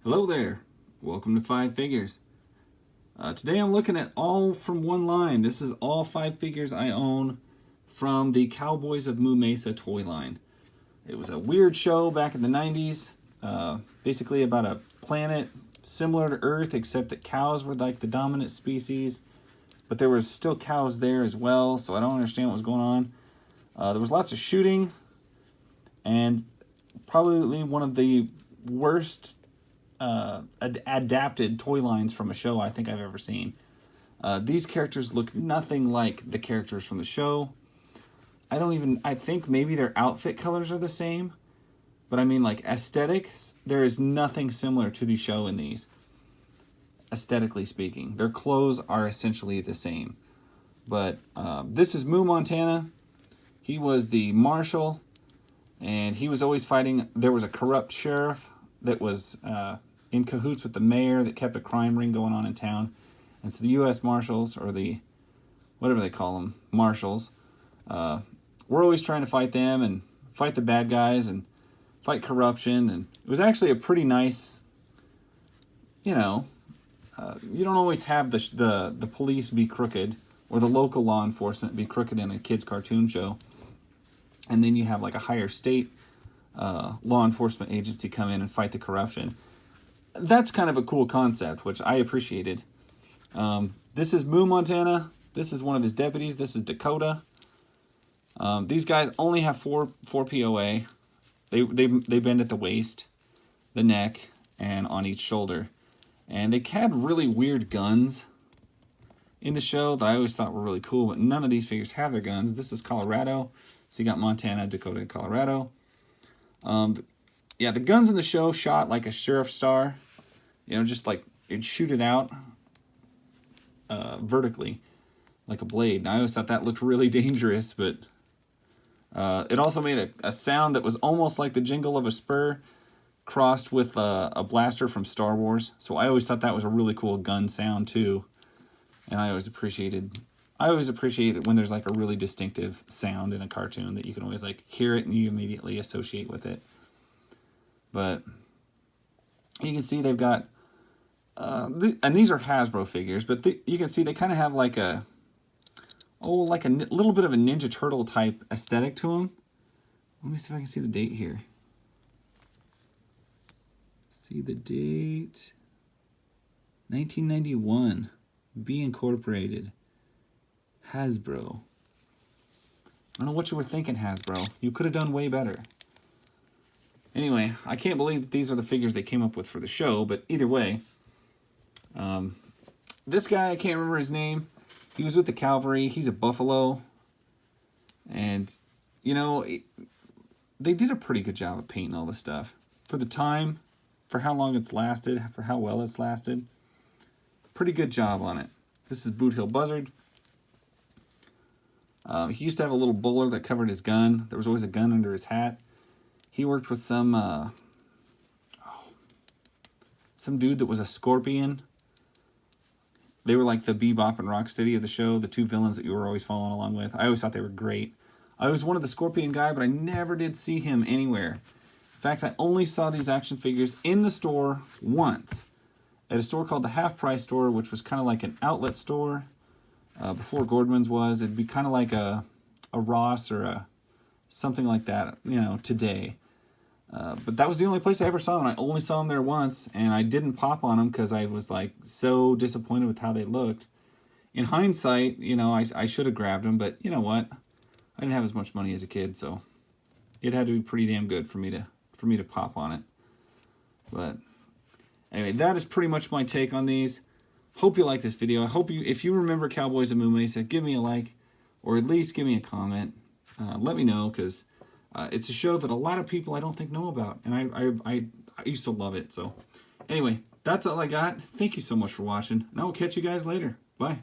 Hello there, welcome to Five Figures. Today I'm looking at all from one line. This is all 5 figures I own from the Cowboys of Moo Mesa toy line. It was a weird show back in the 90s, basically about a planet similar to Earth, except that cows were like the dominant species, but there was still cows there as well, so I don't understand what was going on. There was lots of shooting, and probably one of the worst adapted toy lines from a show I think I've ever seen. These characters look nothing like the characters from the show. I think maybe their outfit colors are the same, but I mean, like, aesthetics, there is nothing similar to the show in these, aesthetically speaking. Their clothes are essentially the same. But this is Moo Montana. He was the marshal, and he was always fighting. There was a corrupt sheriff that was in cahoots with the mayor that kept a crime ring going on in town. And so the U.S. Marshals, or the, whatever they call them, marshals, we're always trying to fight them and fight the bad guys and fight corruption. And it was actually a pretty nice, you know, you don't always have the police be crooked or the local law enforcement be crooked in a kid's cartoon show. And then you have like a higher state law enforcement agency come in and fight the corruption. That's kind of a cool concept, which I appreciated. This is Moo Montana. This is one of his deputies. This is Dakota. These guys only have four POA. They bend at the waist, the neck, and on each shoulder. And they had really weird guns in the show that I always thought were really cool, but none of these figures have their guns. This is Colorado. So you got Montana, Dakota, and Colorado. Yeah, the guns in the show shot like a sheriff star. You know, just like it'd shoot it out vertically, like a blade. And I always thought that looked really dangerous, but it also made a sound that was almost like the jingle of a spur crossed with a blaster from Star Wars. So I always thought that was a really cool gun sound too. And I always appreciate it when there's like a really distinctive sound in a cartoon that you can always like hear it and you immediately associate with it. But you can see they've got, and these are Hasbro figures, but you can see they kind of have like a little bit of a Ninja Turtle type aesthetic to them. Let me see if I can see the date here. See the date, 1991, B Incorporated, Hasbro. I don't know what you were thinking, Hasbro. You could have done way better. Anyway, I can't believe that these are the figures they came up with for the show, but either way, this guy, I can't remember his name. He was with the cavalry. He's a buffalo. And, you know, they did a pretty good job of painting all this stuff. For the time, for how long it's lasted, for how well it's lasted, pretty good job on it. This is Boot Hill Buzzard. He used to have a little bowler that covered his gun. There was always a gun under his hat. He worked with some dude that was a scorpion. They were like the Bebop and Rocksteady of the show, the two villains that you were always following along with. I always thought they were great. I was one of the Scorpion guy, but I never did see him anywhere. In fact, I only saw these action figures in the store once, at a store called the Half Price Store, which was kind of like an outlet store. Before Gordman's was, it'd be kind of like a Ross or a something like that, you know, today. But that was the only place I ever saw them. I only saw them there once, and I didn't pop on them because I was like so disappointed with how they looked. In hindsight, you know, I should have grabbed them, but you know what? I didn't have as much money as a kid, so it had to be pretty damn good for me to pop on it. But anyway, that is pretty much my take on these. Hope you like this video. I hope if you remember Cowboys of Moo Mesa, give me a like, or at least give me a comment. Let me know, because it's a show that a lot of people I don't think know about, and I used to love it. So anyway, that's all I got. Thank you so much for watching, and I will catch you guys later. Bye.